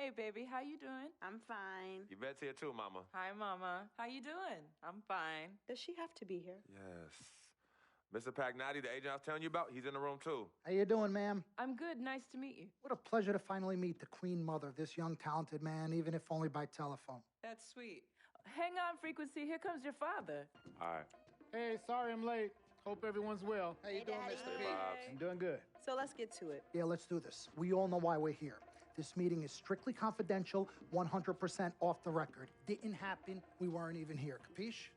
Hey, baby, how you doing? I'm fine. Yvette's here too, Mama. Hi, Mama. How you doing? I'm fine. Does she have to be here? Yes. Mr. Pagnotti, the agent I was telling you about, he's in the room too. How you doing, ma'am? I'm good. Nice to meet you. What a pleasure to finally meet the Queen Mother of this young, talented man, even if only by telephone. That's sweet. Hang on, Frequency. Here comes your father. All right. Hey, sorry I'm late. Hope everyone's well. How you doing, Daddy. Mr. Hey, Bobs. I'm doing good. So let's get to it. Yeah, let's do this. We all know why we're here. This meeting is strictly confidential, 100% off the record. Didn't happen. We weren't even here. Capiche?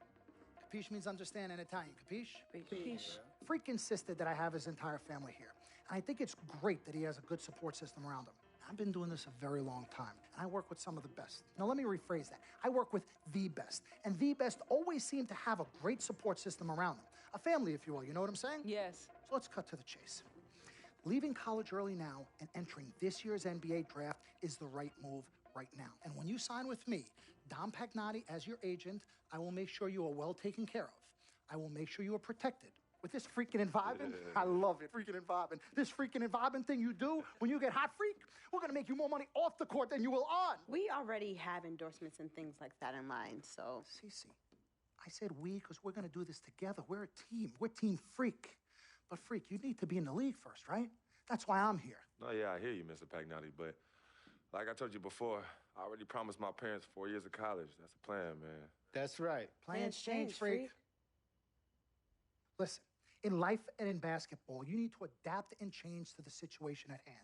Capiche means understand in Italian. Capiche? Capiche. Freak insisted that I have his entire family here. And I think it's great that he has a good support system around him. I've been doing this a very long time, and I work with some of the best. Now, let me rephrase that. I work with the best, and the best always seem to have a great support system around them. A family, if you will, you know what I'm saying? Yes. So let's cut to the chase. Leaving college early now and entering this year's NBA draft is the right move right now. And when you sign with me, Dom Pagnotti, as your agent, I will make sure you are well taken care of. I will make sure you are protected. With this freaking and vibing, I love it, freaking and vibing. This freaking and vibing thing you do when you get hot freak, we're gonna make you more money off the court than you will on. We already have endorsements and things like that in line, so. Cece, I said we because we're gonna do this together. We're a team. We're Team Freak. But Freak, you need to be in the league first, right? That's why I'm here. No, yeah, I hear you, Mr. Pagnotti, but like I told you before, I already promised my parents 4 years of college. That's the plan, man. That's right. Plans change, Freak. Listen, in life and in basketball, you need to adapt and change to the situation at hand.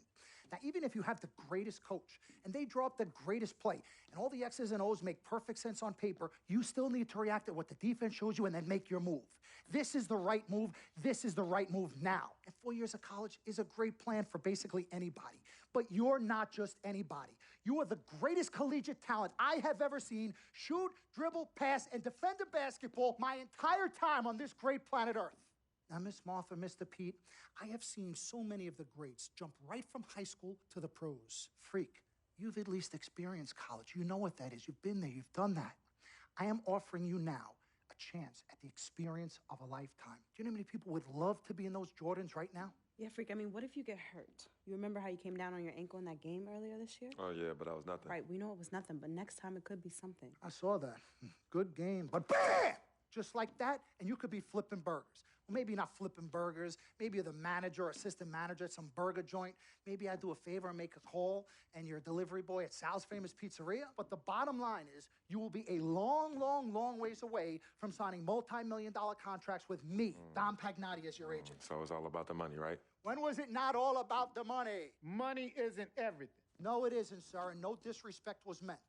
Now, even if you have the greatest coach and they draw up the greatest play and all the X's and O's make perfect sense on paper, you still need to react to what the defense shows you and then make your move. This is the right move. This is the right move now. And 4 years of college is a great plan for basically anybody. But you're not just anybody. You are the greatest collegiate talent I have ever seen shoot, dribble, pass, and defend a basketball my entire time on this great planet Earth. Now, Miss Martha, Mr. Pete, I have seen so many of the greats jump right from high school to the pros. Freak, you've at least experienced college. You know what that is. You've been there. You've done that. I am offering you now a chance at the experience of a lifetime. Do you know how many people would love to be in those Jordans right now? Yeah, Freak, I mean, what if you get hurt? You remember how you came down on your ankle in that game earlier this year? Oh, yeah, but that was nothing. Right, we know it was nothing, but next time it could be something. I saw that. Good game. But BAM! Just like that, and you could be flipping burgers. Well, maybe not flipping burgers. Maybe you're the manager or assistant manager at some burger joint. Maybe I do a favor and make a call, and you're a delivery boy at Sal's Famous Pizzeria. But the bottom line is you will be a long, long, long ways away from signing multi-million-dollar contracts with me, Dom Pagnotti, as your agent. So it's all about the money, right? When was it not all about the money? Money isn't everything. No, it isn't, sir, and no disrespect was meant.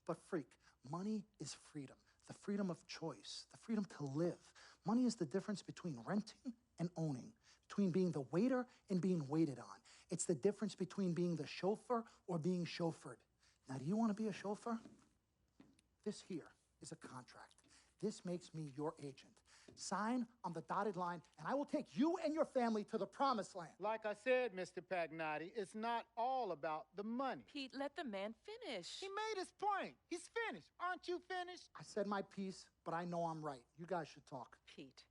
But Freak, money is freedom. The freedom of choice, the freedom to live. Money is the difference between renting and owning, between being the waiter and being waited on. It's the difference between being the chauffeur or being chauffeured. Now, do you want to be a chauffeur? This here is a contract. This makes me your agent. Sign on the dotted line, and I will take you and your family to the promised land. Like I said, Mr. Pagnotti, it's not all about the money. Pete, let the man finish. He made his point. He's finished. Aren't you finished? I said my piece, but I know I'm right. You guys should talk. Pete,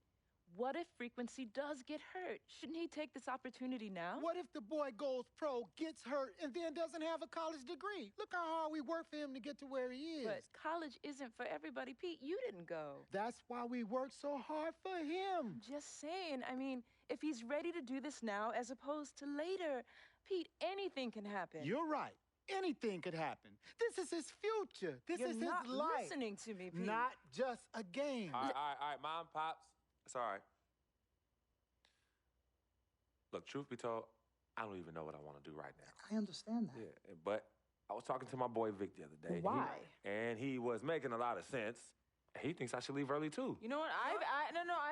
what if Frequency does get hurt? Shouldn't he take this opportunity now? What if the boy goes pro, gets hurt, and then doesn't have a college degree? Look how hard we work for him to get to where he is. But college isn't for everybody. Pete, you didn't go. That's why we work so hard for him. Just saying. I mean, if he's ready to do this now as opposed to later, Pete, anything can happen. You're right. Anything could happen. This is his future. This You're is not his life. listening to me, Pete. Not just a game. All right, Mom, Pops. It's all right. Look, truth be told, I don't even know what I want to do right now. I understand that. Yeah, but I was talking to my boy Vic the other day. Why? And he was making a lot of sense. He thinks I should leave early, too. You know what?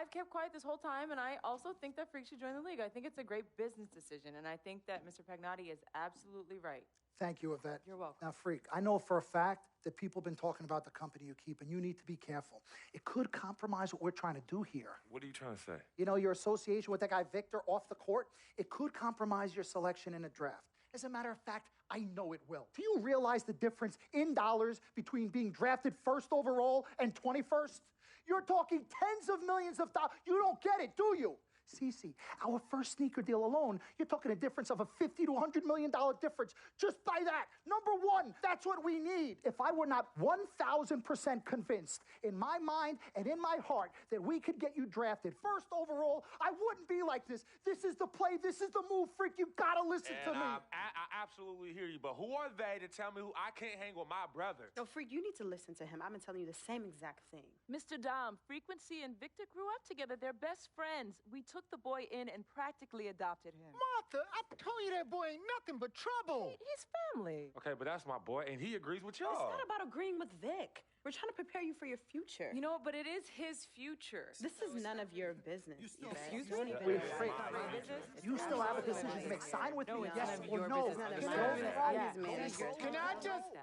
I've kept quiet this whole time, and I also think that Freak should join the league. I think it's a great business decision, and I think that Mr. Pagnotti is absolutely right. Thank you, Yvette. You're welcome. Now, Freak, I know for a fact that people have been talking about the company you keep, and you need to be careful. It could compromise what we're trying to do here. What are you trying to say? You know, your association with that guy Victor off the court, it could compromise your selection in a draft. As a matter of fact, I know it will. Do you realize the difference in dollars between being drafted first overall and 21st? You're talking tens of millions of dollars. You don't get it, do you? Cece, our first sneaker deal alone, you're talking a difference of a $50 to $100 million difference just by that. Number one, that's what we need. If I were not 1,000% convinced in my mind and in my heart that we could get you drafted first overall, I wouldn't be like this. This is the play. This is the move, freak. You gotta listen to me. I absolutely hear you, but who are they to tell me who I can't hang with my brother? No, freak, you need to listen to him. I've been telling you the same exact thing. Mr. Dom, Frequency and Victor grew up together. They're best friends. We took the boy in and practically adopted him. Martha, I told you that boy ain't nothing but trouble. He's family. Okay, but that's my boy, and he agrees with y'all. It's not about agreeing with Vic. We're trying to prepare you for your future. You know, but it is his future. This is none of your business. Excuse me? Don't even Wait, know freak. why. My business? You still have a decision to make. Sign with me, it's yes none of or your no. business. None of It's my none of business. your Yeah, business. man.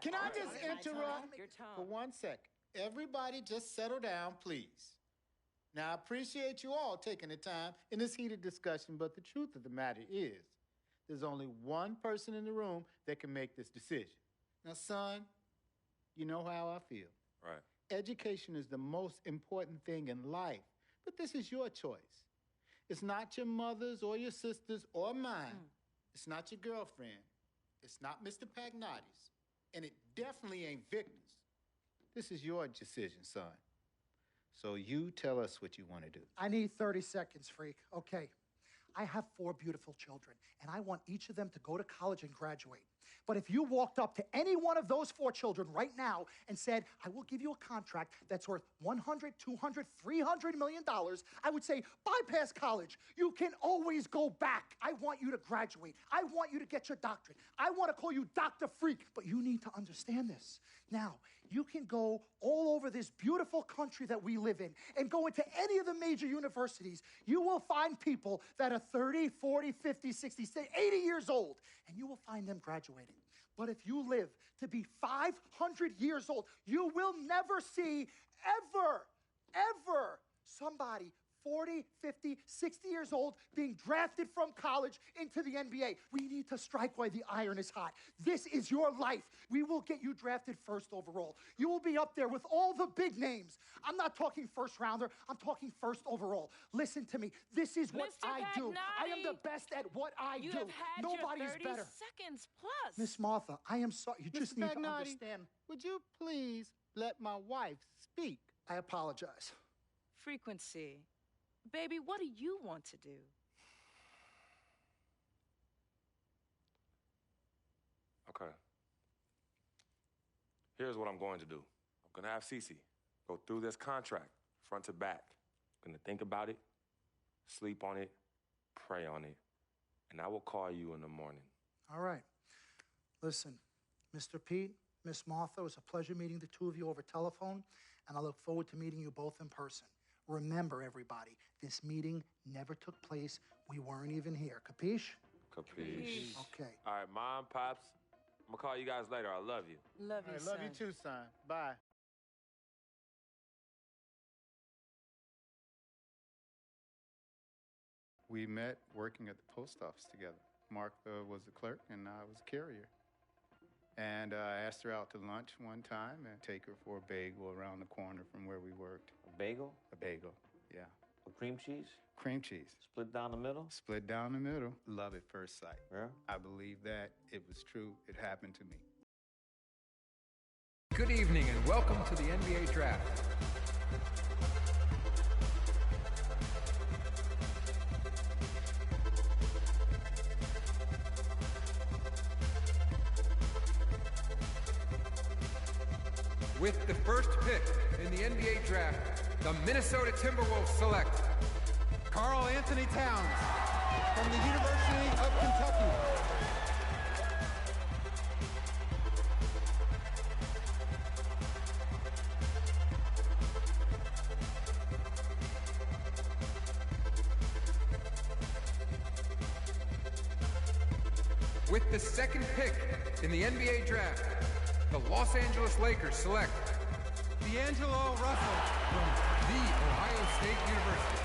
Can I just interrupt Your for tongue. 1 second? Everybody just settle down, please. Now, I appreciate you all taking the time in this heated discussion, but the truth of the matter is, there's only one person in the room that can make this decision. Now, son, you know how I feel. Right. Education is the most important thing in life, but this is your choice. It's not your mother's or your sister's or mine. It's not your girlfriend. It's not Mr. Pagnotti's. And it definitely ain't Victor's. This is your decision, son. So you tell us what you want to do. I need 30 seconds, freak. Okay. I have 4 beautiful children, and I want each of them to go to college and graduate. But if you walked up to any one of those 4 children right now and said, I will give you a contract that's worth $100, $200, $300 million, I would say, bypass college. You can always go back. I want you to graduate. I want you to get your doctorate. I want to call you Dr. Freak, but you need to understand this. Now, you can go all over this beautiful country that we live in and go into any of the major universities. You will find people that are 30, 40, 50, 60, 80 years old, and you will find them graduating. But if you live to be 500 years old, you will never see ever somebody 40, 50, 60 years old being drafted from college into the NBA. We need to strike while the iron is hot. This is your life. We will get you drafted first overall. You will be up there with all the big names. I'm not talking first rounder. I'm talking first overall. Listen to me. This is what Mr. I do. I am the Pagnotti, best at what I You do. have had Nobody your is 30 better. seconds plus. Miss Martha, I am sorry. You just Mr. need to Pagnotti, understand. would you please let my wife speak? I apologize. Frequency. Baby, what do you want to do? Okay. Here's what I'm going to do. I'm going to have Cece go through this contract front to back. I'm going to think about it, sleep on it, pray on it, and I will call you in the morning. All right. Listen, Mr. Pete, Miss Martha, it was a pleasure meeting the two of you over telephone, and I look forward to meeting you both in person. Remember, everybody, this meeting never took place. We weren't even here. Capiche? Capiche. Okay. All right, Mom, Pops, I'm going to call you guys later. I love you. Love you, I love you too, son. Bye. We met working at the post office together. Martha was the clerk and I was a carrier. And I asked her out to lunch one time and take her for a bagel around the corner from where we worked. A bagel? A bagel, yeah. With cream cheese? Cream cheese. Split down the middle? Split down the middle. Love at first sight. Yeah. I believe that. It was true. It happened to me. Good evening and welcome to the NBA Draft. With the first pick in the NBA Draft, the Minnesota Timberwolves select Karl Anthony Towns from the University of Kentucky. With the second pick in the NBA Draft, the Los Angeles Lakers select D'Angelo Russell from The Ohio State University.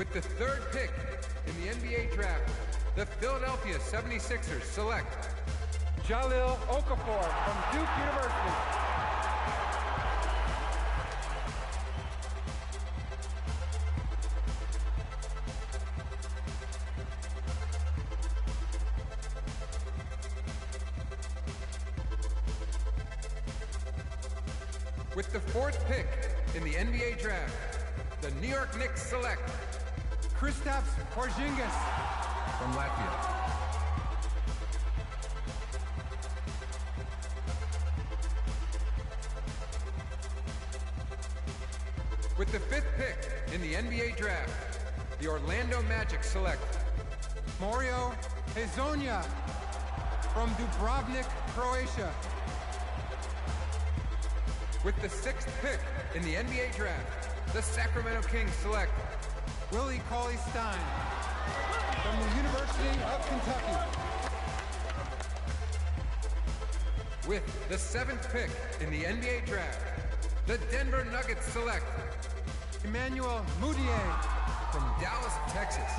With the third pick in the NBA draft, the Philadelphia 76ers select Jahlil Okafor from Duke University. With the fourth pick in the NBA draft, the New York Knicks select Kristaps Porzingis from Latvia. With the fifth pick in the NBA draft, the Orlando Magic select Mario Hezonja from Dubrovnik, Croatia. With the sixth pick in the NBA draft, the Sacramento Kings select Willie Cauley-Stein from the University of Kentucky. With the seventh pick in the NBA draft, the Denver Nuggets select Emmanuel Mudiay from Dallas, Texas.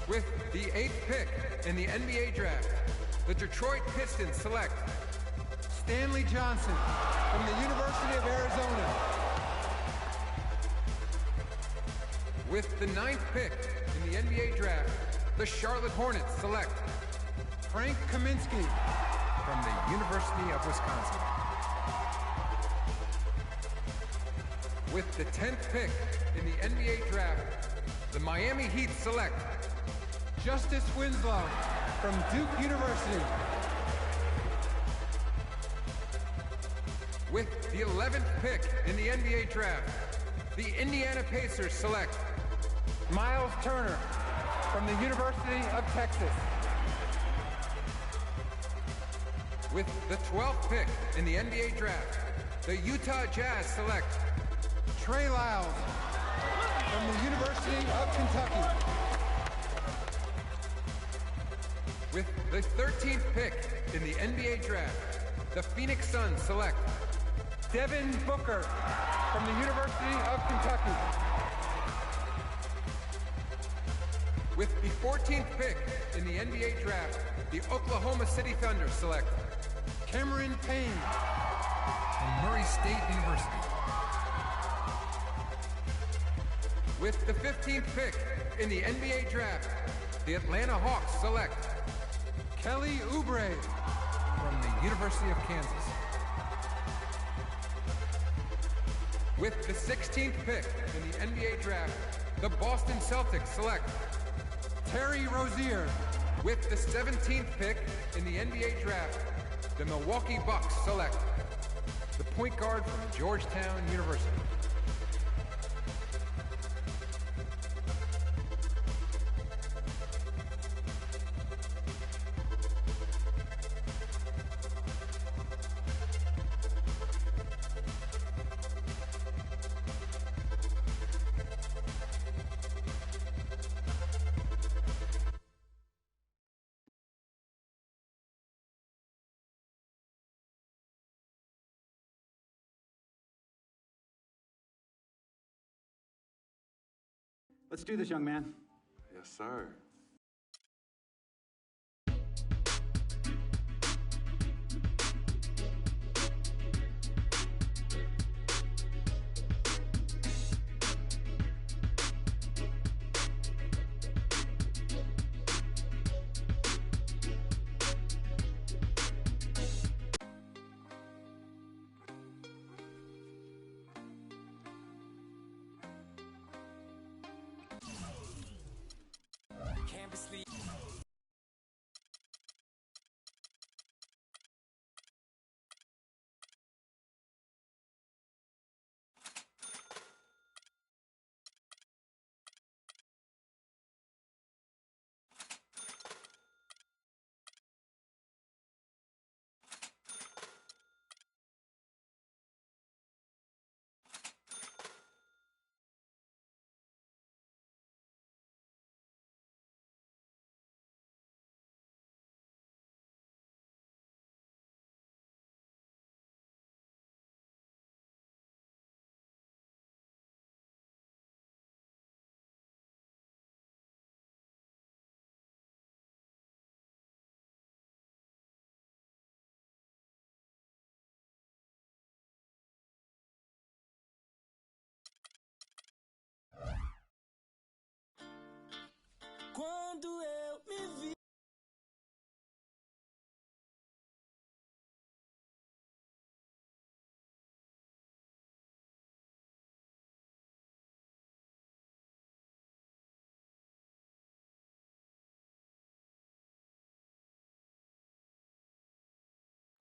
With the eighth pick in the NBA draft, the Detroit Pistons select Stanley Johnson from the University of Arizona. With the ninth pick in the NBA draft, the Charlotte Hornets select Frank Kaminsky from the University of Wisconsin. With the 10th pick in the NBA draft, the Miami Heat select Justice Winslow from Duke University. With the 11th pick in the NBA draft, the Indiana Pacers select Miles Turner from the University of Texas. With the 12th pick in the NBA draft, the Utah Jazz select Trey Lyles from the University of Kentucky. With the 13th pick in the NBA draft, the Phoenix Suns select Devin Booker from the University of Kentucky. With the 14th pick in the NBA draft, the Oklahoma City Thunder select Cameron Payne from Murray State University. With the 15th pick in the NBA draft, the Atlanta Hawks select Kelly Oubre from the University of Kansas. With the 16th pick in the NBA draft, the Boston Celtics select Terry Rozier. With the 17th pick in the NBA draft, the Milwaukee Bucks select the point guard from Georgetown University. Let's do this, young man. Yes, sir.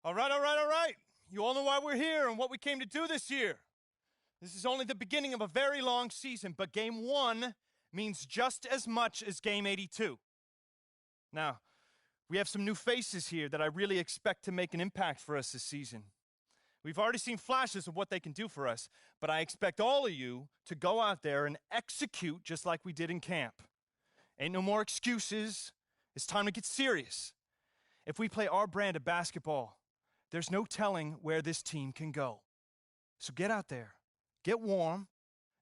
All right, all right, all right. You all know why we're here and what we came to do this year. This is only the beginning of a very long season, but Game 1 means just as much as Game 82. Now, we have some new faces here that I really expect to make an impact for us this season. We've already seen flashes of what they can do for us, but I expect all of you to go out there and execute just like we did in camp. Ain't no more excuses. It's time to get serious. If we play our brand of basketball, there's no telling where this team can go. So get out there, get warm,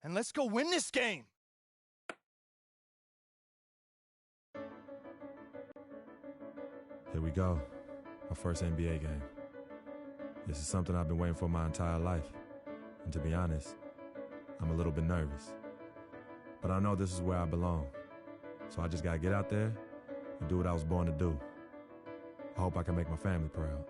and let's go win this game. Here we go, our first NBA game. This is something I've been waiting for my entire life. And to be honest, I'm a little bit nervous. But I know this is where I belong. So I just gotta get out there and do what I was born to do. I hope I can make my family proud.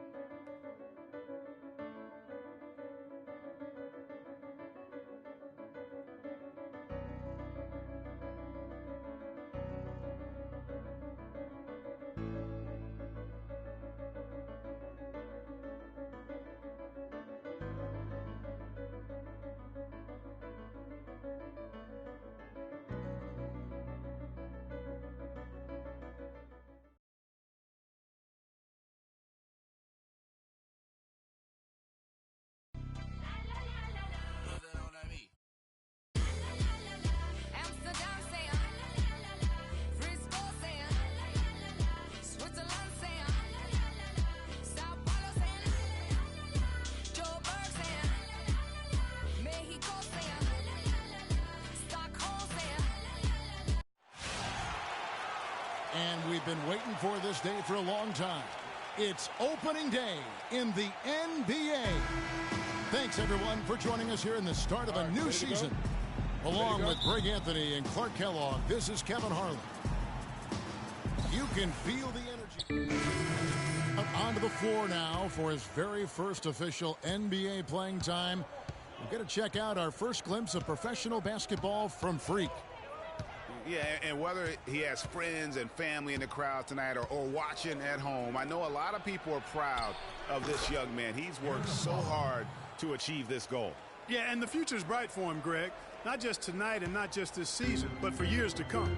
And we've been waiting for this day for a long time. It's opening day in the NBA. Thanks, everyone, for joining us here in the start of a new season. Along with Greg Anthony and Clark Kellogg, this is Kevin Harlan. You can feel the energy. Onto the floor now for his very first official NBA playing time. We're going to check out our first glimpse of professional basketball from Freak. Yeah, and whether he has friends and family in the crowd tonight or watching at home, I know a lot of people are proud of this young man. He's worked so hard to achieve this goal. Yeah, and the future's bright for him, Greg. Not just tonight and not just this season, but for years to come.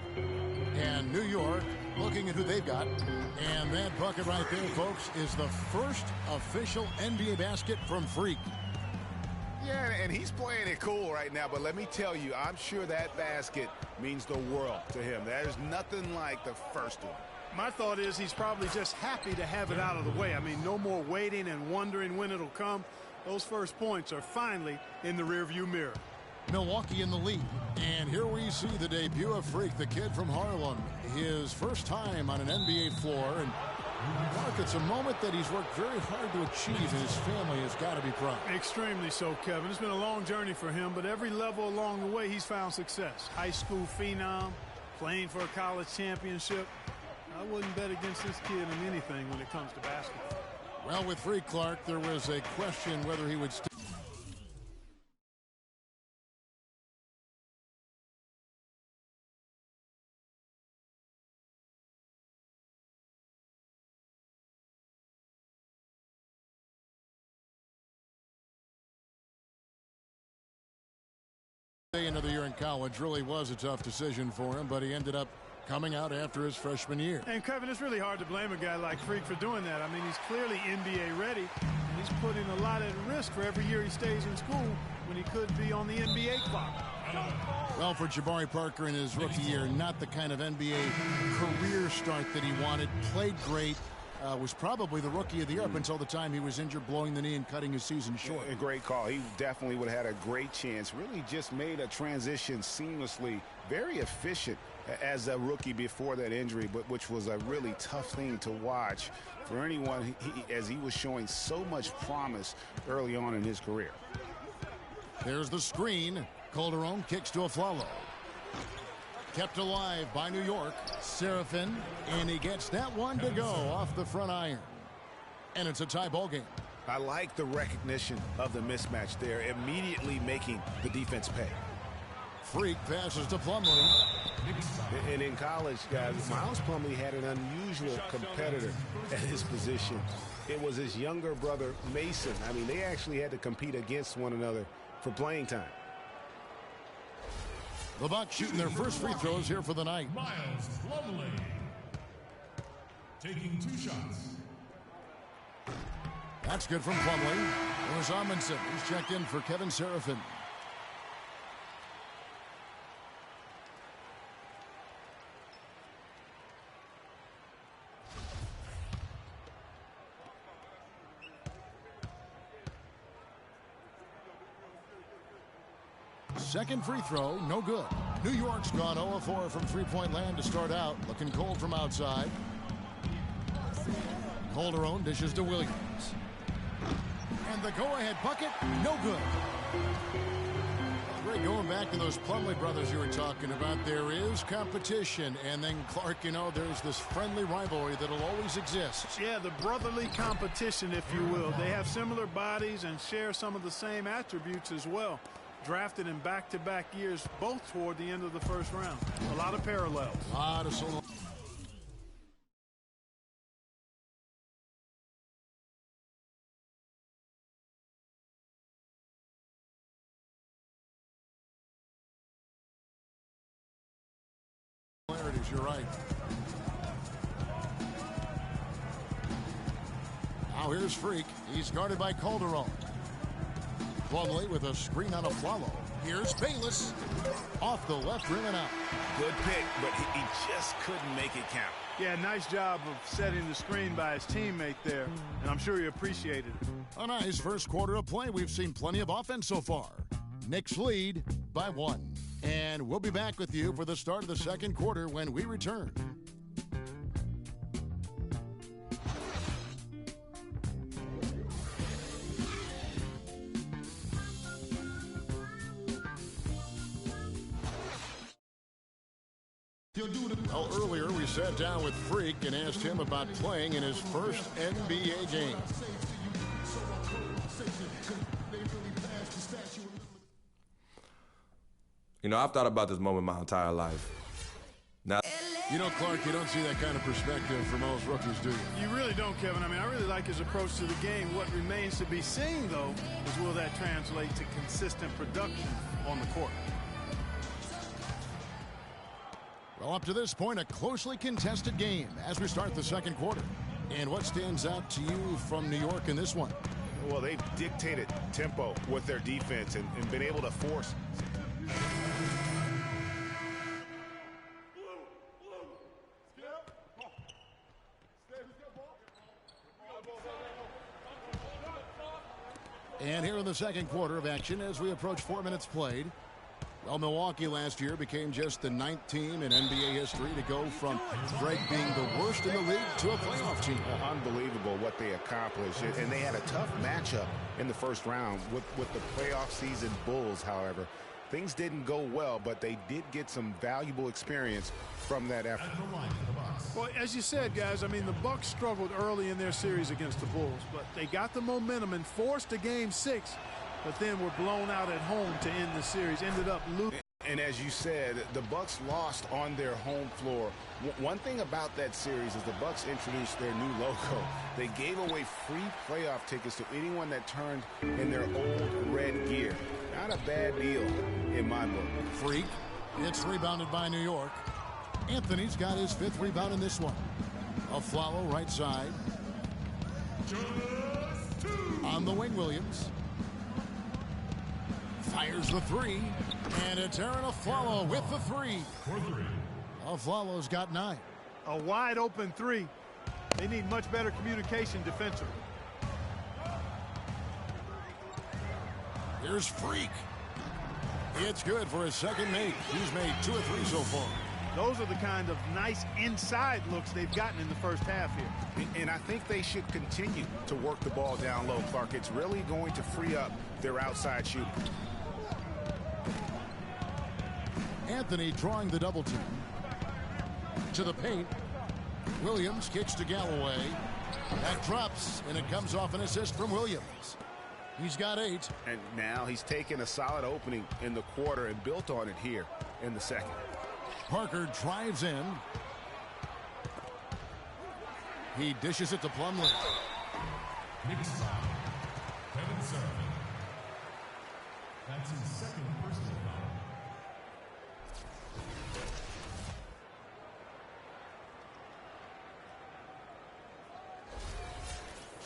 And New York looking at who they've got. And that bucket right there, folks, is the first official NBA basket from Freak. Yeah, and he's playing it cool right now, but let me tell you, I'm sure that basket means the world to him. There's nothing like the first one. My thought is he's probably just happy to have it out of the way. I mean, no more waiting and wondering when it'll come. Those first points are finally in the rearview mirror. Milwaukee in the lead. And here we see the debut of Freak, the kid from Harlem. His first time on an NBA floor. And Mark, it's a moment that he's worked very hard to achieve, and his family has got to be proud. Extremely so, Kevin. It's been a long journey for him, but every level along the way, he's found success. High school phenom, playing for a college championship. I wouldn't bet against this kid in anything when it comes to basketball. Well, with Freak, Clark, there was a question whether he would another year in college. Really was a tough decision for him, but he ended up coming out after his freshman year. And Kevin, it's really hard to blame a guy like Freak for doing that. I mean, he's clearly NBA ready, and he's putting a lot at risk for every year he stays in school when he could be on the NBA clock. Well, for Jabari Parker in his rookie year, not the kind of NBA career start that he wanted. Played great. Was probably the rookie of the year up until the time he was injured, blowing the knee and cutting his season short. A great call. He definitely would have had a great chance. Really just made a transition seamlessly. Very efficient as a rookie before that injury, but which was a really tough thing to watch for anyone as he was showing so much promise early on in his career. There's the screen. Calderon kicks to Aflalo. Kept alive by New York. Serafin, and he gets that one to go off the front iron. And it's a tie ball game. I like the recognition of the mismatch there, immediately making the defense pay. Freak passes to Plumlee. And in college, guys, Miles Plumlee had an unusual competitor at his position. It was his younger brother, Mason. I mean, they actually had to compete against one another for playing time. The Bucks shooting their first free throws here for the night. Miles Plumlee taking 2 shots. That's good from Plumlee. There's Amundsen. He's checked in for Kevin Serafin. Second free throw, no good. New York's gone 0-4 from three-point land to start out. Looking cold from outside. Calderon dishes to Williams. And the go-ahead bucket, no good. Greg, going back to those Plumlee brothers you were talking about, there is competition. And then, Clark, you know, there's this friendly rivalry that'll always exist. Yeah, the brotherly competition, if you will. They have similar bodies and share some of the same attributes as well. Drafted in back-to-back years, both toward the end of the first round. A lot of parallels. A lot of solo. You're right. Now here's Freak. He's guarded by Calderon. Plumlee with a screen on a follow. Here's Bayless. Off the left rim and out. Good pick, but he just couldn't make it count. Yeah, nice job of setting the screen by his teammate there, and I'm sure he appreciated it. A nice first quarter of play. We've seen plenty of offense so far. Knicks lead by 1. And we'll be back with you for the start of the second quarter when we return. Well, earlier we sat down with Freak and asked him about playing in his first NBA game. You know, I've thought about this moment my entire life. Now, you know, Clark, you don't see that kind of perspective for most rookies, do you? You really don't, Kevin. I mean, I really like his approach to the game. What remains to be seen, though, is will that translate to consistent production on the court? Well, up to this point, a closely contested game as we start the second quarter. And what stands out to you from New York in this one? Well, they've dictated tempo with their defense and been able to force. And here in the second quarter of action as we approach 4 minutes played. Well, Milwaukee last year became just the 9th team in NBA history to go from Greg being the worst in the league to a playoff team. Unbelievable what they accomplished. And they had a tough matchup in the first round with the playoff season Bulls, however. Things didn't go well, but they did get some valuable experience from that effort. Well, as you said, guys, I mean, the Bucks struggled early in their series against the Bulls, but they got the momentum and forced a Game 6, but then were blown out at home to end the series, ended up losing. And as you said, the Bucks lost on their home floor. One thing about that series is the Bucks introduced their new logo. They gave away free playoff tickets to anyone that turned in their old red gear. Not a bad deal in my book. Freak. It's rebounded by New York. Anthony's got his 5th rebound in this one. Aflalo right side. On the wing, Williams. Fires the 3. And it's Aaron Aflalo with the 3. Aflalo's got 9. A wide open 3. They need much better communication defensively. Here's Freak. It's good for his second make. He's made 2 of 3 so far. Those are the kind of nice inside looks they've gotten in the first half here. And I think they should continue to work the ball down low, Clark. It's really going to free up their outside shooting. Anthony drawing the double team. To the paint. Williams kicks to Galloway. That drops, and it comes off an assist from Williams. He's got 8. And now he's taken a solid opening in the quarter and built on it here in the second. Parker drives in. He dishes it to Plumlee. Next foul, Kevin Servant. That's his second personal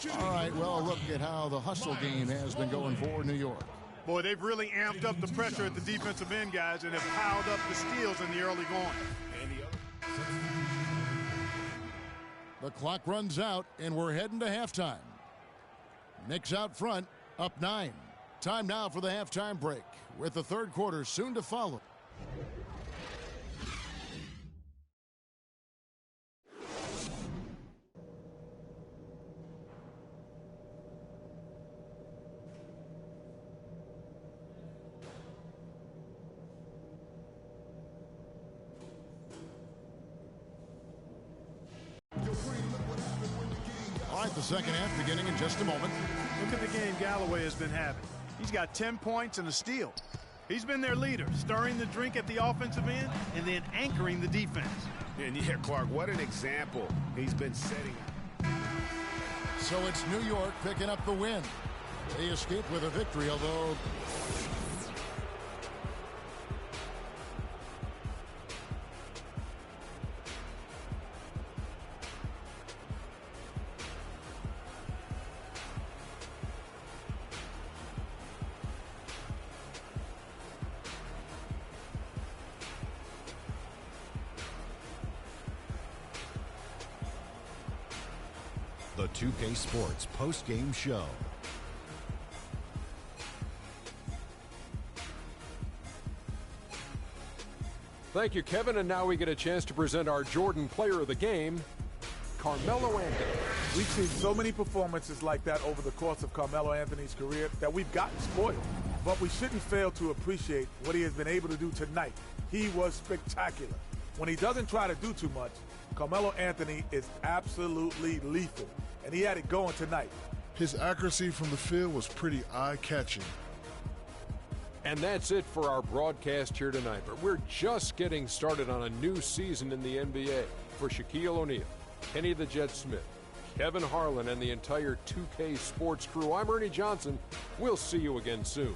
foul. All right, well, look at how the hustle game has been going for New York. Boy, they've really amped up the pressure at the defensive end, guys, and have piled up the steals in the early going. The clock runs out, and we're heading to halftime. Knicks out front, up 9. Time now for the halftime break, with the third quarter soon to follow. All right, the second half beginning in just a moment. Look at the game Galloway has been having. He's got 10 points and a steal. He's been their leader, stirring the drink at the offensive end and then anchoring the defense. And yeah, Clark, what an example he's been setting. So it's New York picking up the win. They escape with a victory, although The 2K Sports post-game show. Thank you, Kevin. And now we get a chance to present our Jordan Player of the Game, Carmelo Anthony. We've seen so many performances like that over the course of Carmelo Anthony's career that we've gotten spoiled. But we shouldn't fail to appreciate what he has been able to do tonight. He was spectacular. When he doesn't try to do too much, Carmelo Anthony is absolutely lethal, and he had it going tonight. His accuracy from the field was pretty eye-catching. And that's it for our broadcast here tonight. But we're just getting started on a new season in the NBA. For Shaquille O'Neal, Kenny the Jet Smith, Kevin Harlan, and the entire 2K Sports crew, I'm Ernie Johnson. We'll see you again soon.